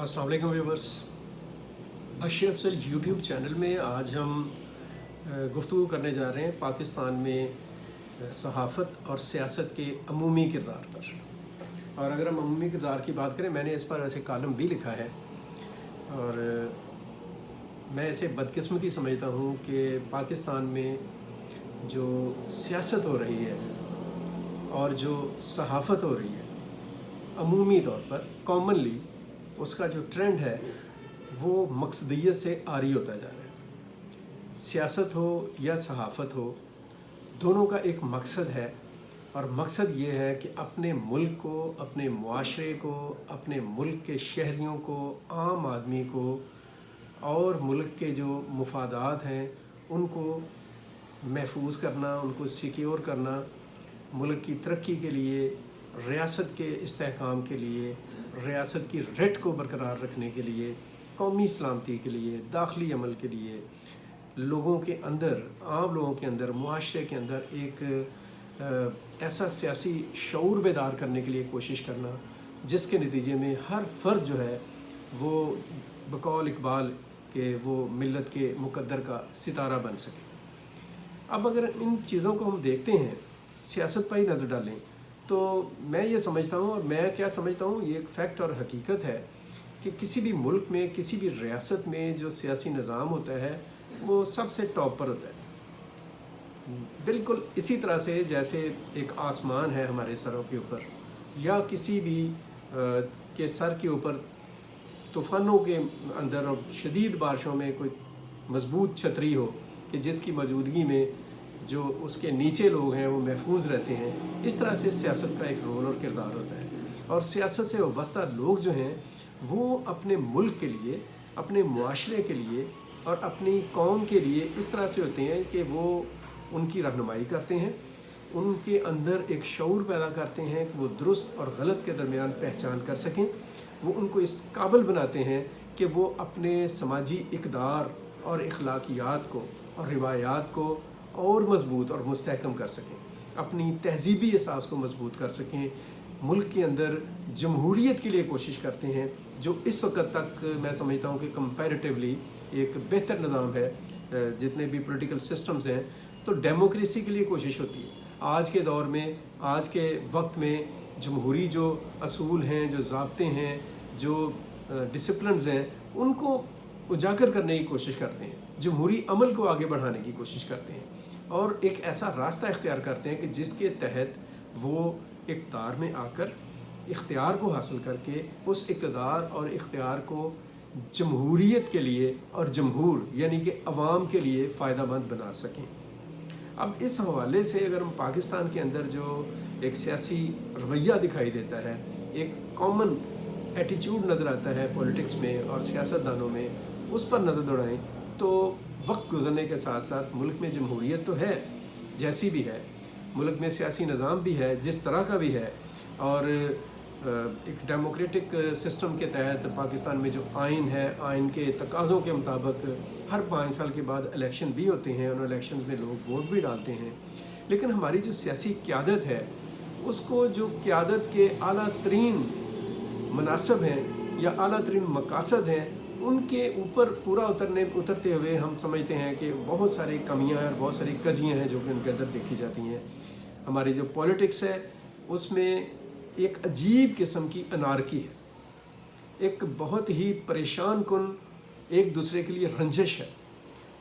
अस्सलाम वालेकुम viewers. Ashraf Afzal YouTube channel में आज हम गुफ्तगू करने जा रहे हैं पाकिस्तान में सहाफ़त और सियासत के अमूमी किरदार पर। और अगर हम अमूमी किरदार की बात करें, मैंने इस पर ऐसे कॉलम भी लिखा है और मैं इसे बदकिस्मती समझता हूँ कि पाकिस्तान में जो सियासत हो रही है और जो सहाफ़त हो रही है अमूमी तौर पर कॉमनली, उसका जो ट्रेंड है वो मकसदियत से आरी होता जा रहा है। सियासत हो या सहाफ़त हो, दोनों का एक मकसद है और मकसद ये है कि अपने मुल्क को, अपने मुआशरे को, अपने मुल्क के शहरियों को, आम आदमी को और मुल्क के जो मुफादात हैं उनको महफूज करना, उनको सिक्योर करना, मुल्क की तरक्की के लिए, रियासत के इस्तेहकाम के लिए, रियासत की रेट को बरकरार रखने के लिए, कौमी सलामती के लिए, दाखिली अमल के लिए, लोगों के अंदर, आम लोगों के अंदर, मुआशरे के अंदर एक ऐसा सियासी शऊर बेदार करने के लिए कोशिश करना जिसके नतीजे में हर फ़र्द जो है वो बकौल इकबाल के वो मिल्लत के मुकद्दर का सितारा बन सके। अब अगर इन चीज़ों को हम देखते हैं, सियासत पर ही नज़र डालें, तो मैं ये समझता हूँ, और मैं क्या समझता हूँ, ये एक फ़ैक्ट और हकीकत है कि किसी भी मुल्क में, किसी भी रियासत में जो सियासी निज़ाम होता है वो सबसे टॉप पर होता है। बिल्कुल इसी तरह से जैसे एक आसमान है हमारे सरों के ऊपर, या किसी भी के सर के ऊपर तूफ़ानों के अंदर और शदीद बारिशों में कोई मजबूत छतरी हो कि जिसकी मौजूदगी में जो उसके नीचे लोग हैं वो महफूज रहते हैं। इस तरह से सियासत का एक रोल और किरदार होता है। और सियासत से वाबस्ता लोग जो हैं वो अपने मुल्क के लिए, अपने मुआशरे के लिए और अपनी कौम के लिए इस तरह से होते हैं कि वो उनकी रहनुमाई करते हैं, उनके अंदर एक शऊर पैदा करते हैं कि वो दुरुस्त और गलत के दरमियान पहचान कर सकें। वो उनको इस काबिल बनाते हैं कि वो अपने समाजी इक़दार और अखलाकियात को और रिवायात को और मज़बूत और मुस्तहकम कर सकें, अपनी तहज़ीबी एहसास को मज़बूत कर सकें। मुल्क के अंदर जमहूरियत के लिए कोशिश करते हैं, जो इस वक्त तक मैं समझता हूँ कि कंपैरेटिवली एक बेहतर निज़ाम है। जितने भी पॉलिटिकल सिस्टम्स हैं, तो डेमोक्रेसी के लिए कोशिश होती है। आज के दौर में, आज के वक्त में जमहूरी जो असूल हैं, जो ज़ाब्ते हैं, जो डिसिप्लिन्स हैं, उनको उजागर करने की कोशिश करते हैं, जमहूरी अमल को आगे बढ़ाने की कोशिश करते हैं और एक ऐसा रास्ता इख्तियार करते हैं कि जिसके तहत वो इक़्तिदार में आकर इख्तियार को हासिल करके उस इक़्तिदार और इख्तियार को जमहूरियत के लिए और जमहूर यानी कि अवाम के लिए फ़ायदेमंद बना सकें। अब इस हवाले से अगर हम पाकिस्तान के अंदर जो एक सियासी रवैया दिखाई देता है, एक कॉमन एटीट्यूड नज़र आता है पॉलिटिक्स में और सियासतदानों में, उस पर नज़र दौड़ाएँ तो वक्त गुजरने के साथ साथ मुल्क में जमहूरियत तो है जैसी भी है, मुल्क में सियासी निज़ाम भी है जिस तरह का भी है, और एक डेमोक्रेटिक सिस्टम के तहत पाकिस्तान में जो आइन है, आइन के तकाज़ों के मुताबिक हर 5 साल के बाद इलेक्शन भी होते हैं, उन इलेक्शन में लोग वोट भी डालते हैं। लेकिन हमारी जो सियासी क़यादत है, उसको जो क़यादत के आला तरीन मनासब हैं या आला तरीन मकासद हैं, उनके ऊपर पूरा उतरते हुए हम समझते हैं कि बहुत सारी कमियां और बहुत सारी कजियां हैं जो कि उनके अंदर देखी जाती हैं। हमारी जो पॉलिटिक्स है उसमें एक अजीब किस्म की अनारकी है, एक बहुत ही परेशान कुन एक दूसरे के लिए रंजिश है,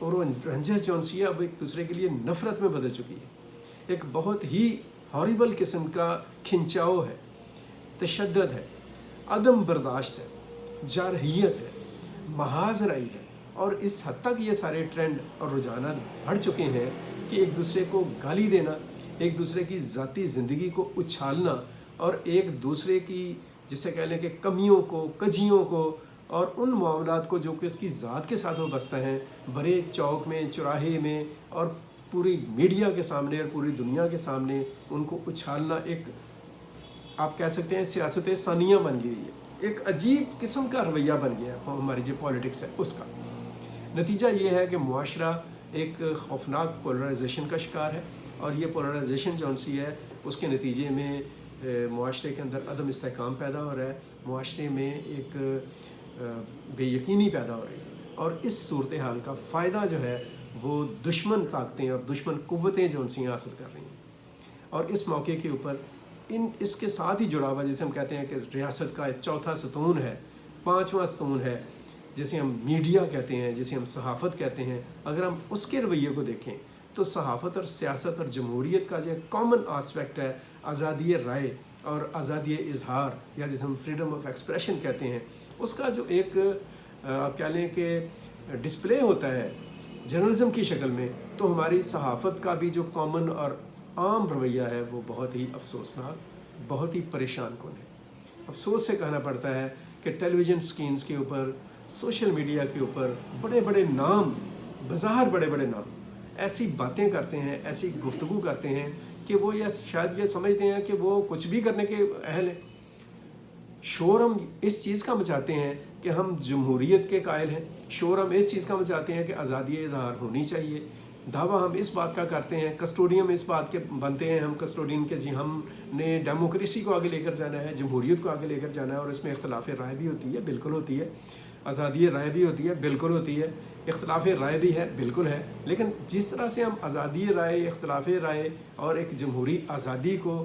और वो रंजिश जो सी है अब एक दूसरे के लिए नफ़रत में बदल चुकी है। एक बहुत ही हॉरिबल किस्म का खिंचाव है, तशद्दुद है, अदम बर्दाश्त है, जारहियत है, महाजराई है, और इस हद तक ये सारे ट्रेंड और रुझानात बढ़ चुके हैं कि एक दूसरे को गाली देना, एक दूसरे की ज़ाती ज़िंदगी को उछालना और एक दूसरे की जिसे कह लें कि कमियों को, कजियों को और उन मामलात को जो कि उसकी ज़ात के साथ वाबस्ता हैं, बड़े चौक में, चौराहे में और पूरी मीडिया के सामने और पूरी दुनिया के सामने उनको उछालना, एक आप कह सकते हैं सियासत सानिया बन गई है। एक अजीब किस्म का रवैया बन गया है हमारी जो पॉलिटिक्स है उसका। नतीजा ये है कि मुआशरा एक खौफनाक पोलराइजेशन का शिकार है, और ये पोलराइजेशन जो सी है उसके नतीजे में मुआशरे के अंदर अदम इस्तेहकाम पैदा हो रहा है। मुआशरे में एक बेयकीनी पैदा हो रही है। और इस सूरत हाल का फ़ायदा जो है वो दुश्मन ताकतें और दुश्मन क़ुव्वतें जो उनसे हासिल कर रही हैं। और इस मौके के ऊपर इसके साथ ही जुड़ा हुआ, जैसे हम कहते हैं कि रियासत का एक चौथा सतून है, पाँचवा सतून है, जैसे हम मीडिया कहते हैं, जैसे हम सहाफ़त कहते हैं, अगर हम उसके रवैये को देखें तो सहाफ़त और सियासत और जमहूरियत का जो कॉमन आस्पेक्ट है आज़ादी राय और आज़ादी इजहार, या जिसे हम फ्रीडम ऑफ एक्सप्रेशन कहते हैं, उसका जो एक आप कह लें कि डिस्प्ले होता है जर्नलिज़म की शक्ल में, तो हमारी सहाफ़त का भी जो कॉमन और आम रवैया है वो बहुत ही अफसोसनाक, बहुत ही परेशान कुन है। अफसोस से कहना पड़ता है कि टेलीविज़न स्क्रीन्स के ऊपर, सोशल मीडिया के ऊपर बड़े बड़े नाम, बज़ाहिर बड़े बड़े नाम ऐसी बातें करते हैं, ऐसी गुफ्तगू करते हैं कि वो या शायद ये समझते हैं कि वो कुछ भी करने के अहल हैं। शोर हम इस चीज़ का मचाते हैं कि हम जमहूरियत के कायल हैं, शोर हम इस चीज़ का मचाते हैं कि आज़ादी इज़हार होनी चाहिए, दावा हम इस बात का करते हैं, कस्टोडियन इस बात के बनते हैं हम कस्टोडियन के, जी हमने डेमोक्रेसी को आगे लेकर जाना है, जमहूरियत को आगे लेकर जाना है, और इसमें इख्तलाफ राय भी होती है, बिल्कुल होती है, आज़ादी राय भी होती है, बिल्कुल होती है, इख्तलाफ राय भी है, बिल्कुल है। लेकिन जिस तरह से हम आज़ादी राय, इख्तलाफ राय और एक जमहूरी आज़ादी को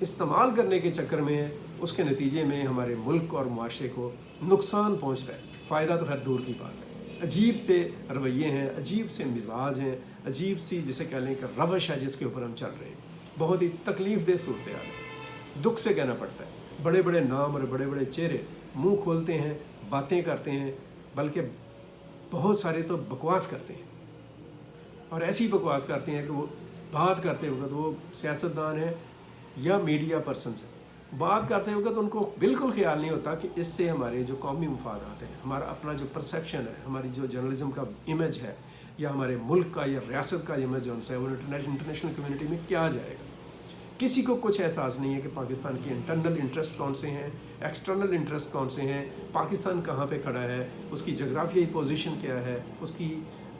इस्तेमाल करने के चक्कर में है, उसके नतीजे में हमारे मुल्क और मुआशरे को नुकसान पहुँच रहा है, फ़ायदा तो खैर दूर की बात है। अजीब से रवैये हैं, अजीब से मिजाज हैं, अजीब सी जिसे कह लें कि रवश है जिसके ऊपर हम चल रहे हैं। बहुत ही तकलीफ़ दह सूरत हाल है, दुख से कहना पड़ता है। बड़े बड़े नाम और बड़े बड़े चेहरे मुंह खोलते हैं, बातें करते हैं, बल्कि बहुत सारे तो बकवास करते हैं, और ऐसी बकवास करते हैं कि वो बात करते वक्त वो सियासतदान है या मीडिया पर्सन है, बात करते वक्त उनको बिल्कुल ख्याल नहीं होता कि इससे हमारे जो कौमी मफादात हैं, हमारा अपना जो परसेप्शन है, हमारी जो जर्नलिज़म का इमेज है, या हमारे मुल्क का या रियासत का इमेज जो है वो इंटरनेशनल कम्युनिटी में क्या जाएगा। किसी को कुछ एहसास नहीं है कि पाकिस्तान के इंटरनल इंटरेस्ट कौन से हैं, एक्सटर्नल इंटरेस्ट कौन से हैं, पाकिस्तान कहाँ पे खड़ा है, उसकी जोग्राफियाई पोजीशन क्या है, उसकी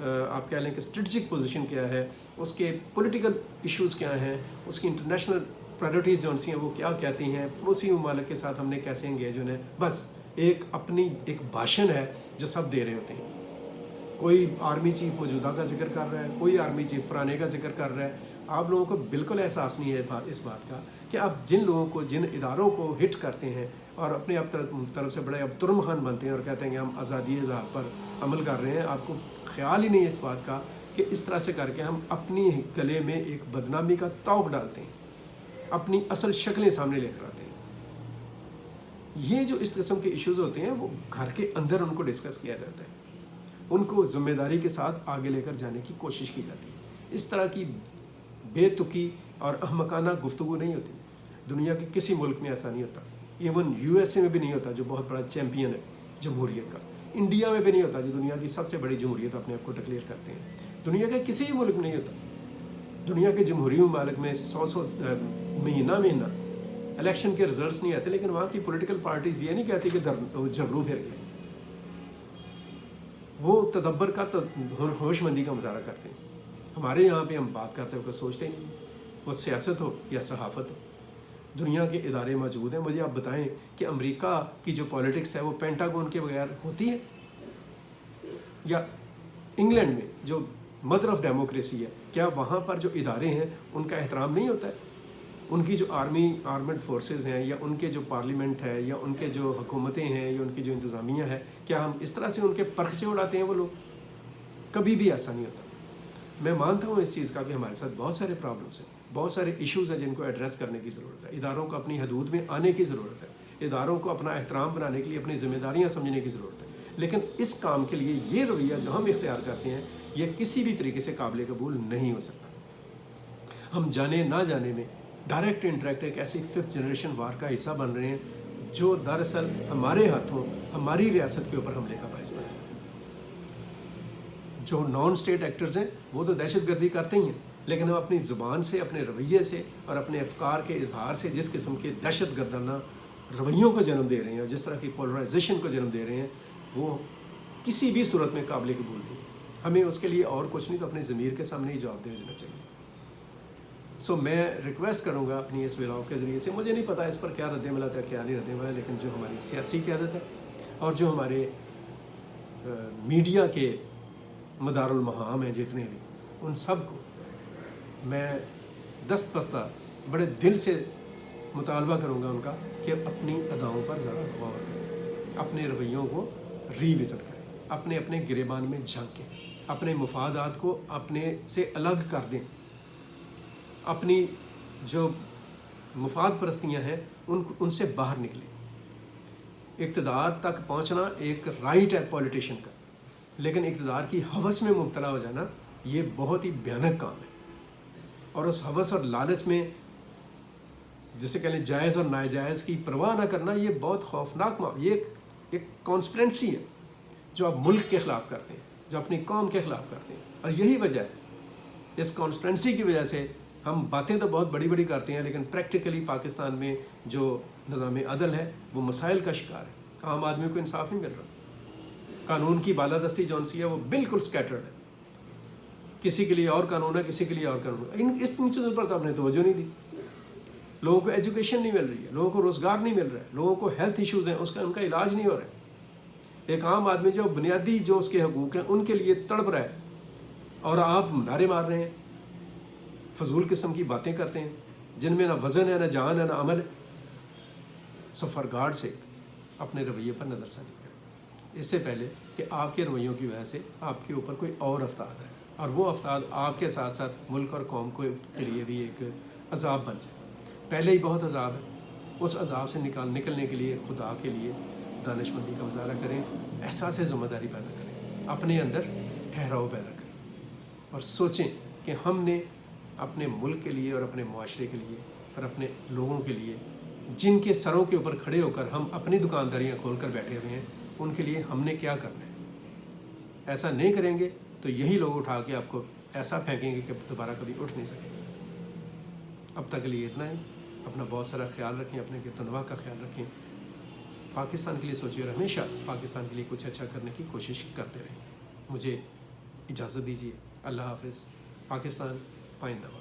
आप कह लें कि स्ट्रेटजिक पोजीशन क्या है, उसके पॉलिटिकल इश्यूज़ क्या हैं, उसकी इंटरनेशनल प्रायोरिटीज़ जो सी हैं वो क्या कहती हैं, पड़ोसी ममालिक के साथ हमने कैसे इंगेज होना है। बस एक अपनी एक भाषण है जो सब दे रहे होते हैं। कोई आर्मी चीफ मौजूदा का जिक्र कर रहा है, कोई आर्मी चीफ पुराने का जिक्र कर रहा है। आप लोगों को बिल्कुल एहसास नहीं है इस बात का कि आप जिन लोगों को, जिन इदारों को हिट करते हैं और अपने आप तरफ से बड़े अब तुर्म खान बनते हैं और कहते हैं कि हम आज़ादी इज़हार पर अमल कर रहे हैं, आपको ख्याल ही नहीं है इस बात का कि इस तरह से करके हम अपनी गले में एक बदनामी का तौक डालते हैं, अपनी असल शक्लें सामने लेकर आते हैं। ये जो इस किस्म के इश्यूज़ होते हैं वो घर के अंदर उनको डिस्कस किया जाता है, उनको ज़िम्मेदारी के साथ आगे लेकर जाने की कोशिश की जाती है। इस तरह की बेतुकी और अहमकाना गुफ्तगू नहीं होती। दुनिया के किसी मुल्क में ऐसा नहीं होता, इवन यूएसए में भी नहीं होता जो बहुत बड़ा चैम्पियन है जमहूरियत का, इंडिया में भी नहीं होता जो दुनिया की सबसे बड़ी जमहूरियत अपने आप को डिक्लेयर करते हैं, दुनिया के किसी भी मुल्क में नहीं होता। दुनिया के जमहूरी ममालिक में 100 महीना इलेक्शन के रिजल्ट्स नहीं आते, लेकिन वहाँ की पॉलिटिकल पार्टीज़ ये नहीं कहती कि जर्रू फिर गए, वो तदब्बर का होशमंदी का मुजाहरा करते हैं। हमारे यहाँ पे हम बात करते हुए सोचते ही नहीं, वो सियासत हो या सहाफ़त हो, दुनिया के इदारे मौजूद हैं। मुझे आप बताएं कि अमेरिका की जो पॉलिटिक्स है वो पेंटागन के बगैर होती है, या इंग्लैंड में जो मदर ऑफ डेमोक्रेसी है, क्या वहाँ पर जो इदारे हैं उनका एहतराम नहीं होता है? उनकी जो आर्मड फोर्सेस हैं, या उनके जो पार्लियामेंट है, या उनके जो हुकूमतें हैं, या उनकी जो इंतज़ामिया है, क्या हम इस तरह से उनके परखचे उड़ाते हैं वो लोग? कभी भी ऐसा नहीं होता। मैं मानता हूँ इस चीज़ का कि हमारे साथ बहुत सारे प्रॉब्लम्स हैं, बहुत सारे इश्यूज़ हैं जिनको एड्रेस करने की ज़रूरत है। इदारों को अपनी हदूद में आने की ज़रूरत है, इदारों को अपना एहतराम बनाने के लिए अपनी ज़िम्मेदारियाँ समझने की ज़रूरत है। लेकिन इस काम के लिए ये रवैया जो हम इख्तियार करते हैं ये किसी भी तरीके से काबिल कबूल नहीं हो सकता। हम जाने ना जाने में डायरेक्ट इंटरेक्ट एक ऐसी 5th जनरेशन वार का हिस्सा बन रहे हैं जो दरअसल हमारे हाथों हमारी रियासत के ऊपर हमले का बायस बनता है। जो नॉन स्टेट एक्टर्स हैं वो तो दहशतगर्दी करते ही हैं, लेकिन हम अपनी ज़ुबान से, अपने रवैये से और अपने अफकार के इजहार से जिस किस्म के दहशतगर्दाना रवैयों को जन्म दे रहे हैं और जिस तरह की पोलराइजेशन को जन्म दे रहे हैं, वो किसी भी सूरत में काबिल कबूल नहीं है। हमें उसके लिए और कुछ नहीं तो अपने ज़मीर के सामने ही जवाब दे देना चाहिए। सो मैं रिक्वेस्ट करूँगा अपनी इस व्लॉग के ज़रिए से, मुझे नहीं पता इस पर क्या रद्द अमल है क्या नहीं रद्द अमल है, लेकिन जो हमारी सियासी क़यादत है اور جو ہمارے میڈیا کے مدار المہام ہیں جتنے بھی، ان سب کو میں دست بستہ بڑے دل سے مطالبہ کروں گا ان کا کہ اپنی اداؤں پر ذرا غور کریں، اپنے رویوں کو ریوزٹ کریں، اپنے اپنے گریبان میں جھانکیں، اپنے مفادات کو اپنے سے الگ کر دیں، اپنی جو مفاد پرستیاں ہیں ان سے باہر نکلیں۔ اقتدار تک پہنچنا ایک رائٹ ہے پولیٹیشین کا، لیکن اقتدار کی ہوس میں مبتلا ہو جانا یہ بہت ہی بھیانک کام ہے، اور اس ہوس اور لالچ میں جسے کہہ لیں جائز اور ناجائز کی پرواہ نہ کرنا، یہ بہت خوفناک یہ ایک کانسپرنسی ہے جو آپ ملک کے خلاف کرتے ہیں، جو اپنی قوم کے خلاف کرتے ہیں، اور یہی وجہ ہے اس کانسپرنسی کی وجہ سے ہم باتیں تو بہت بڑی بڑی کرتے ہیں، لیکن پریکٹیکلی پاکستان میں جو نظام عدل ہے وہ مسائل کا شکار ہے، عام آدمی کو انصاف نہیں مل رہا، قانون کی بالادستی جون سی ہے وہ بالکل سکیٹرڈ ہے، کسی کے لیے اور قانون ہے، کسی کے لیے اور قانون ہے، اس چیزوں پر تو آپ نے توجہ نہیں دی۔ لوگوں کو ایجوکیشن نہیں مل رہی ہے، لوگوں کو روزگار نہیں مل رہا ہے، لوگوں کو ہیلتھ ایشوز ہیں ان کا علاج نہیں ہو رہا ہے، ایک عام آدمی جو بنیادی جو اس کے حقوق ہیں ان کے لیے تڑپ رہا ہے، اور آپ نعرے مار رہے ہیں، فضول قسم کی باتیں کرتے ہیں جن میں نہ وزن ہے، نہ جان ہے، نہ عمل ہے۔ سو فار گاڈ سے اپنے رویے پر نظر ثانی کریں، اس سے پہلے کہ آپ کے رویوں کی وجہ سے آپ کے اوپر کوئی اور افتاد ہے، اور وہ افتاد آپ کے ساتھ ساتھ ملک اور قوم کے لیے بھی ایک عذاب بن جائے۔ پہلے ہی بہت عذاب ہے، اس عذاب سے نکلنے کے لیے خدا کے لیے دانش مندی کا مظاہرہ کریں، احساس ذمہ داری پیدا کریں، اپنے اندر ٹھہراؤ پیدا کریں، اور سوچیں کہ ہم نے اپنے ملک کے لیے اور اپنے معاشرے کے لیے اور اپنے لوگوں کے لیے جن کے سروں کے اوپر کھڑے ہو کر ہم اپنی دکانداریاں کھول کر بیٹھے ہوئے ہیں، ان کے لیے ہم نے کیا کرنا ہے۔ ایسا نہیں کریں گے تو یہی لوگ اٹھا کے آپ کو ایسا پھینکیں گے کہ دوبارہ کبھی اٹھ نہیں سکیں گے۔ اب تک کے لیے اتنا ہی، اپنا بہت سارا خیال رکھیں، اپنے گرد و نواح کا خیال رکھیں، پاکستان کے لیے سوچیے اور ہمیشہ پاکستان کے لیے کچھ اچھا کرنے کی کوشش کرتے رہیں۔ مجھے اجازت دیجیے، اللہ حافظ، پاکستان پائندہ باد۔